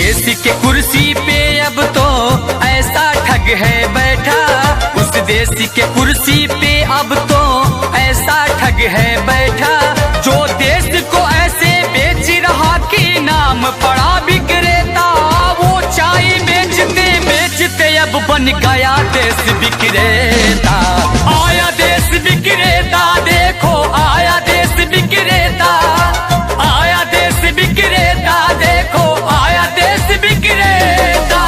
देश के कुर्सी पे अब तो ऐसा ठग है बैठा, उस देश के कुर्सी पे अब तो ऐसा ठग है बैठा, जो देश को ऐसे बेच रहा कि नाम पड़ा विक्रेता। वो चाय बेचते बेचते अब बन गया देश विक्रेता। आया देश विक्रेता, देखो आया देश विक्रेता, आया देश विक्रेता, देखो आया देश विक्रेता।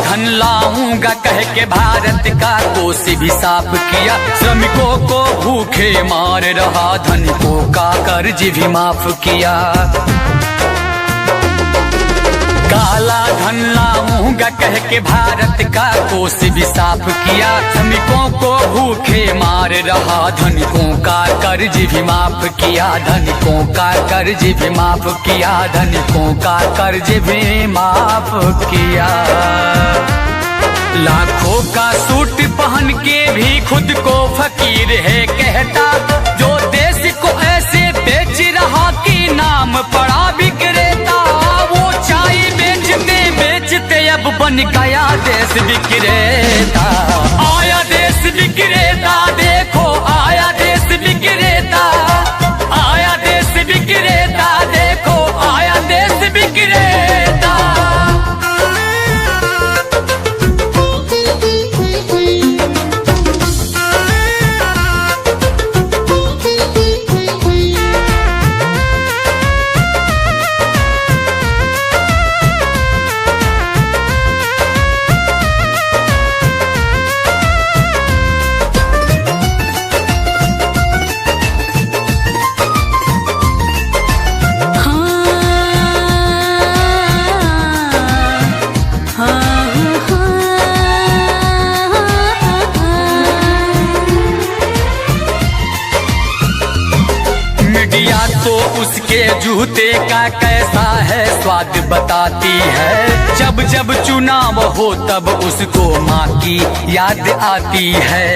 धन लाऊंगा कह के भारत का कोष भी साफ किया, श्रमिकों को भूखे मार रहा, धनिकों का कर्ज भी माफ किया। काला धन लाऊंगा कह के भारत का कोष भी साफ किया, श्रमिकों को भूखे मार रहा, धनिकों का कर्ज भी माफ किया, धनिकों का कर्ज भी माफ किया, धनिकों का कर्ज भी माफ किया। लाखों का सूट पहन के भी खुद को फकीर है कहता, जो देश को ऐसे बेच रहा कि नाम पड़ा विक्रेता। वो चाय बेचते बेचते अब बन गया देश विक्रेता। आया देश विक्रेता, देखो आया देश विक्रेता, आया देश विक्रेता, देखो आया देश विक्रेता। तो उसके जूते का कैसा है स्वाद बताती है, जब जब चुनाव हो तब उसको माँ की याद आती है।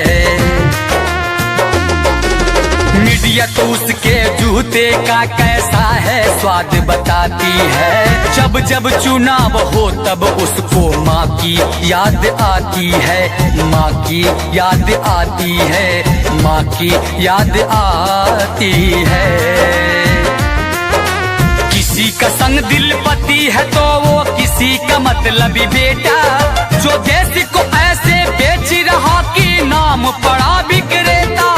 मीडिया तो उसके जूते का कैसा है स्वाद बताती है, जब जब चुनाव हो तब उसको माँ की याद आती है, माँ की याद आती है, माँ की याद आती है। किसी का संग दिल पति है तो वो किसी का मतलबी बेटा, जो देश को ऐसे बेच रहा कि नाम पड़ा विक्रेता।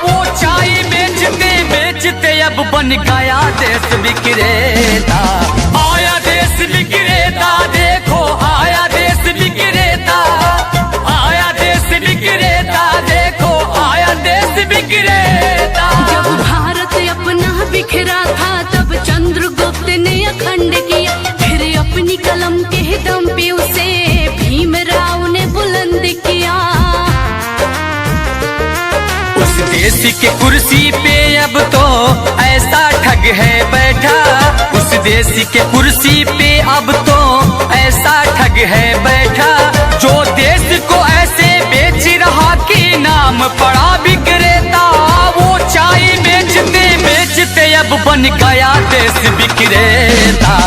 वो चाय बेचते बेचते अब बन गया देश विक्रेता। आया देश विक्रेता, देखो आया देश विक्रेता, आया देश विक्रेता, देखो आया देश विक्रेता। जब भारत अपना बिखरा था तब चंद्रगुप्त ने अखंड किया, फिर अपनी कलम के दम पे उसे भीमराव ने बुलंद किया। उस देश के कुर्सी पे अब तो ऐसा ठग है बैठा, उस देश के कुर्सी पे अब तो ऐसा ठग है बैठा, जो देश को ऐसे बेच रहा कि नाम पड़ा विक्रेता। वो चाय बेचते बेचते अब बन गया देश विक्रेता।